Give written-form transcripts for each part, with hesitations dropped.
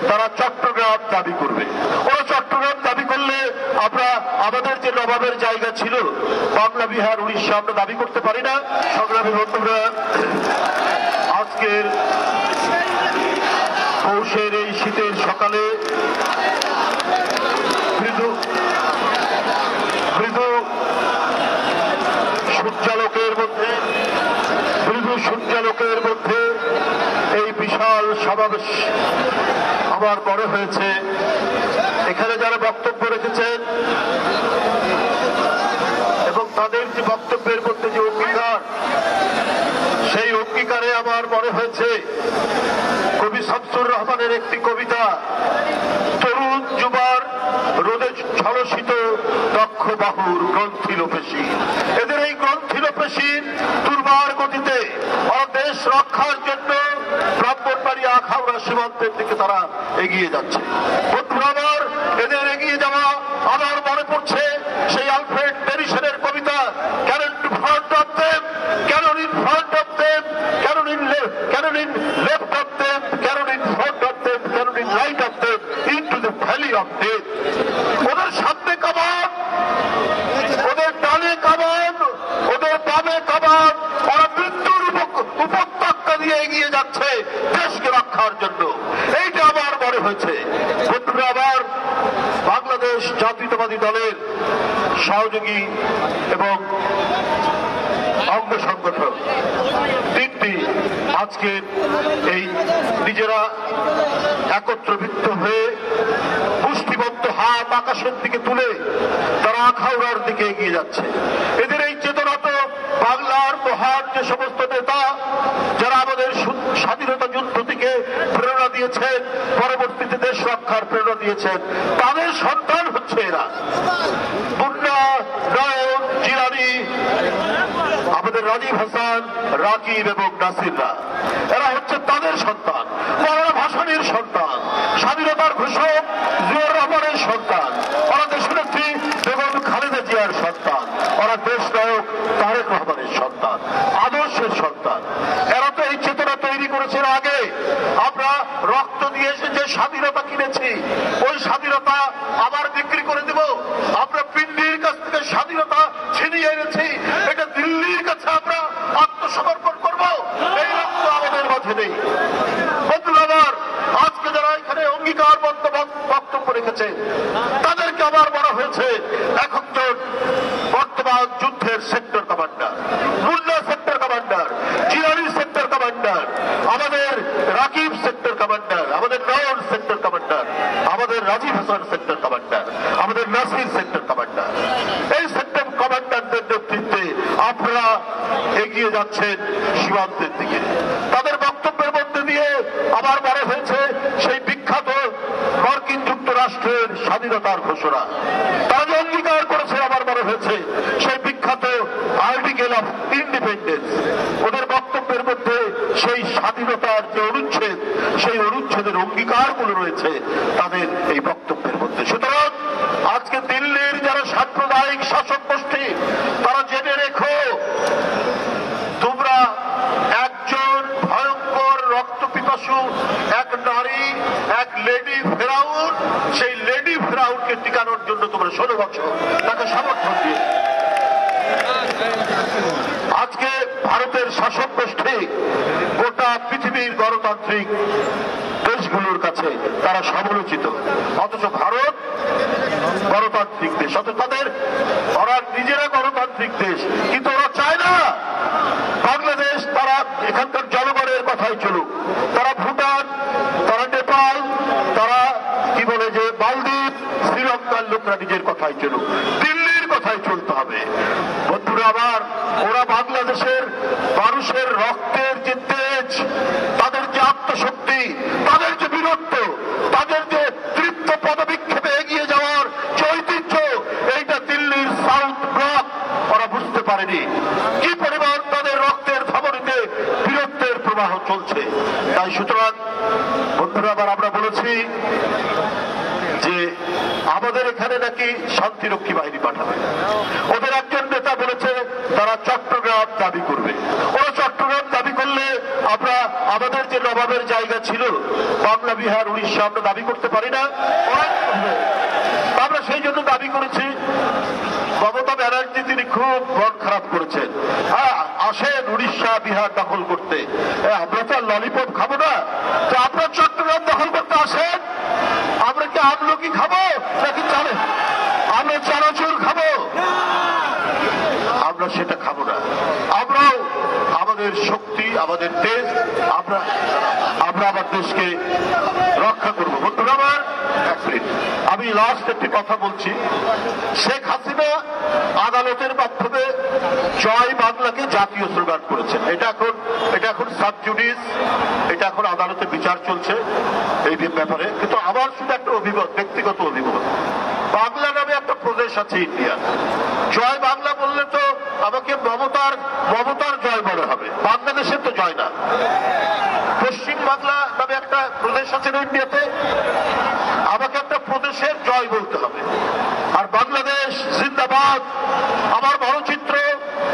তারা চট্টগ্রাম দাবি করবে। ওরা চট্টগ্রাম দাবি করলে আমরা আমাদের যে নবাবের জায়গা ছিল বাংলা, বিহার, উড়িষ্যা আমরা দাবি করতে পারি না। সংগ্রামী বন্ধুরা, আজকের পৌষের এই শীতের সকালে মৃদু সূর্যালোকের মধ্যে এই বিশাল সমাবেশ আমার মনে হয়েছে এখানে যারা বক্তব্য রেখেছেন এবং তাদের যে বক্তব্যের মধ্যে যে অঙ্গীকার, সেই অঙ্গীকারে আমার মনে হয়েছে কবি শামসুর রহমানের একটি কবিতা, তরুণ যুবার রোদে ঝলসিত দক্ষ বাহুর গ্রন্থিলোপেশী। এদের এই গ্রন্থিলোপেশীর দুর্বার গতিতে দেশ রক্ষার জন্য ব্রাহ্মণবাড়িয়া আখাউড়া সীমান্তের দিকে তারা এগিয়ে যাচ্ছে। বন্ধুরা আমার, এদের এগিয়ে যাওয়া আমার মনে পড়ছে সেই আলফ্রেড টেনিসনের কবিতা, cannon in front of them, cannon in front of them, cannon in left of them, cannon in front of them, cannon in right of them, into the valley of death. ওদের সামনে কামান, ওদের ডানে কামান, ওদের বামে কামান, ওরা মৃত্যুর উপত্যকা দিয়ে এগিয়ে যাচ্ছে দেশকে রক্ষার জন্য। এইটা আমার মনে হয়েছে। বন্ধুরা আবার, বাংলাদেশ জাতীয়তাবাদী দলের সহযোগী এবং অঙ্গ সংগঠন তিনটি আজকে এই নিজেরা একত্রবৃত্ত হয়ে মুষ্টিবদ্ধ হাত আকাশের দিকে তুলে তারা আখাউড়ার দিকে এগিয়ে যাচ্ছে। এদের এই চেতনা তো বাংলার মহান যে সমস্ত নেতা যারা আমাদের স্বাধীনতা যুদ্ধ থেকে প্রেরণা দিয়েছেন, পরবর্তীতে দেশ রক্ষার প্রেরণা দিয়েছেন, তাদের সন্তান হচ্ছে এরা। মুন্না, নয়ন, জিলানী, আমাদের রাজীব হাসান, রাকিব এবং নাসিররা, এরা হচ্ছে তাদের সন্তান। মৌলানা ভাসানীর সন্তান, স্বাধীনতার ঘোষক জিয়াউর রহমানের সন্তান, ওরা দেশনেত্রী বেগম খালেদা জিয়ার সন্তান, ওরা দেশ নায়ক তারেক রহমানের সন্তান, আদর্শের সন্তান। এরা তো এই চেতনা তৈরি করেছে আগে। আমরা রক্ত দিয়ে এসে যে স্বাধীনতা কিনেছি, ওই স্বাধীনতা আবার বিক্রি করে দেব। আমরা পিন্ডির কাছ থেকে স্বাধীনতা ছিনিয়ে এনেছি, এটা দিল্লির কাছে আমরা আত্মসমর্পণ করব, এই রক্ত আমাদের মাঝে নেই। বন্ধুরা আমার, আজকে যারা এখানে অঙ্গীকার বক্তব্য রেখেছে তাদেরকে আমার মনে হয়েছে একজন বর্তমান যুদ্ধের sector commander, Munna sector commander, Jilani sector commander, আমাদের রাকিব সেক্টর কমান্ডার, আমাদের নয়ন সেক্টর কমান্ডার, আমাদের রাজীব হাসান সেক্টর কমান্ডার, আমাদের নাসির সেক্টর কমান্ডার। এই সেক্টর কমান্ডারদের নেতৃত্বে আপনারা এগিয়ে যাচ্ছেন সীমান্তের দিকে। তাদের বক্তব্যের মধ্যে দিয়ে আমার মনে হয়েছে সেই বিখ্যাত মার্কিন যুক্তরাষ্ট্রের স্বাধীনতার ঘোষণা তারা যে অঙ্গীকার করেছে, আমার মনে হয়েছে সেই বিখ্যাত আর্টিকেল অফ ইন্ডিপেন্ডেন্স, ওদের বক্তব্যের মধ্যে সেই স্বাধীনতার যে অনুচ্ছেদ, সেই অনুচ্ছেদের অঙ্গীকারগুলো রয়েছে তাদের এই বক্তব্যের মধ্যে। সুতরাং আজকে দিল্লির যারা সাম্প্রদায়িক শাসক গোষ্ঠী, তারা জেনে রেখো, তোমরা একজন ভয়ঙ্কর রক্তপিপাসু এক নারী, এক লেডি ফেরাউন, সেই লেডি ফেরাউনকে টিকানোর জন্য তোমরা 16 বছর তাকে সমর্থন দিয়ে আজকে ভারতের শাসক গোষ্ঠী গোটা পৃথিবীর গণতান্ত্রিক দেশগুলোর কাছে তারা সমালোচিত। অথচ ভারত গণতান্ত্রিক দেশ, অথচ তাদের ওরা নিজেরা গণতান্ত্রিক দেশ, কিন্তু ওরা চায় না বাংলাদেশ তারা এখানকার জনগণের কথাই চলুক। তারা ভুটান, তারা নেপাল, তারা কি বলে যে মালদ্বীপ, শ্রীলঙ্কার লোকরা নিজের কথাই চলুক, দিল্লির কথাই চলতে হবে। বন্ধুরা আমার, ওরা বাংলাদেশের মানুষের রক্তের যে তেজ, তাদের যে আত্মশক্তি, তাদের যে বীরত্ব, তাদের যে তৃপ্ত পদবিক্ষেপে এগিয়ে যাওয়ার যে ঐতিহ্য, এইটা দিল্লির সাউথ ব্লক ওরা বুঝতে পারেনি কি পরিমাণ তাদের রক্তের ধমনীতে বীরত্বের প্রবাহ চলছে। তাই সুতরাং বন্ধুরা আবার আমরা বলেছি যে আমাদের এখানে নাকি শান্তিরক্ষী বাহিনী পাঠাবে। ওদের একজন নেতা বলেছে তারা চট্টগ্রাম দাবি করবে। ওরা চট্টগ্রাম দাবি করলে আমরা আমাদের যে নবাবের জায়গা ছিল বাংলা, বিহার, উড়িষ্যা আমরা দাবি করতে পারি না? আমরা সেই জন্য দাবি করেছি। মমতা ব্যানার্জি তিনি খুব মন খারাপ করেছেন, আসেন উড়িষ্যা, বিহার দখল করতে। আমরা তো ললিপপ খাবো না, তো আপনার চট্টগ্রাম দখল করতে আসেন। আমরা কি আমলকি খাবো নাকি আমরা চানাচুর খাবো? আমরা সেটা খাবো না। আমরাও আমাদের শক্তি, আমাদের দেশ, আমরা আমার দেশকে রক্ষা করবো। বন্ধুরা আমার, এক মিনিট, আমি লাস্ট একটি কথা বলছি। শেখ হাসিনা আদালতের মাধ্যমে জয় বাংলাকে জাতীয় স্লোগান করেছেন। এটা এখন সাবজুডিস, এটা এখন আদালতে বিচার চলছে এই ব্যাপারে। কিন্তু আমার শুধু একটা অভিমত, ব্যক্তিগত অভিমত, বাংলা নামে একটা প্রদেশ আছে ইন্ডিয়া। জয় বাংলা বললে তো আমাকে মমতার জয় বড় হবে, বাংলাদেশের তো জয় না। পশ্চিম বাংলা নামে একটা প্রদেশ আছে না ইন্ডিয়াতে, আমাকে একটা প্রদেশের জয় বলতে হবে। আর বাংলাদেশ জিন্দাবাদ, আমার বড়চিত্র,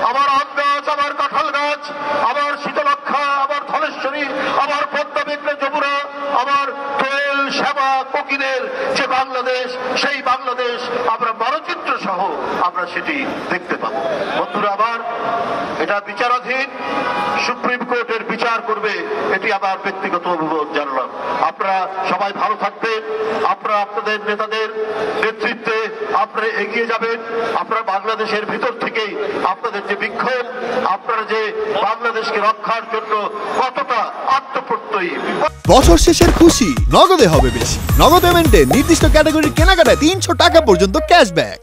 আমার আম গাছ, আমার কাঁঠাল গাছ, আমার শীতলক্ষা, আমার ধলেশ্বরী, আমার পদ্মা, মেঘনা, যমুনা, আমার দোয়েল, শ্যামা, কোকিলের যে বাংলাদেশ, সেই বাংলাদেশ আমরা মানচিত্র সহ আমরা সেটি দেখতে পাবো। বন্ধুরা আমার, এটা বিচারাধীন, সুপ্রিম কোর্টের বিচার করবে, এটি আমার ব্যক্তিগত অভিমত জানলাম। আপনারা সবাই ভালো থাকবেন, আপনারা আপনাদের নেতাদের নেতৃত্বে আপনারা এগিয়ে যাবেন। আপনারা বাংলাদেশের ভিতর থেকেই আপনাদের যে বিক্ষোভ, আপনারা যে বাংলাদেশকে রক্ষার জন্য কতটা আত্মপ্রত্যয়ী। বছর শেষের খুশি নগদে হবে বেশি। নগদ পেমেন্টে নির্দিষ্ট ক্যাটাগরির কেনাকাটায় 300 টাকা পর্যন্ত ক্যাশব্যাক।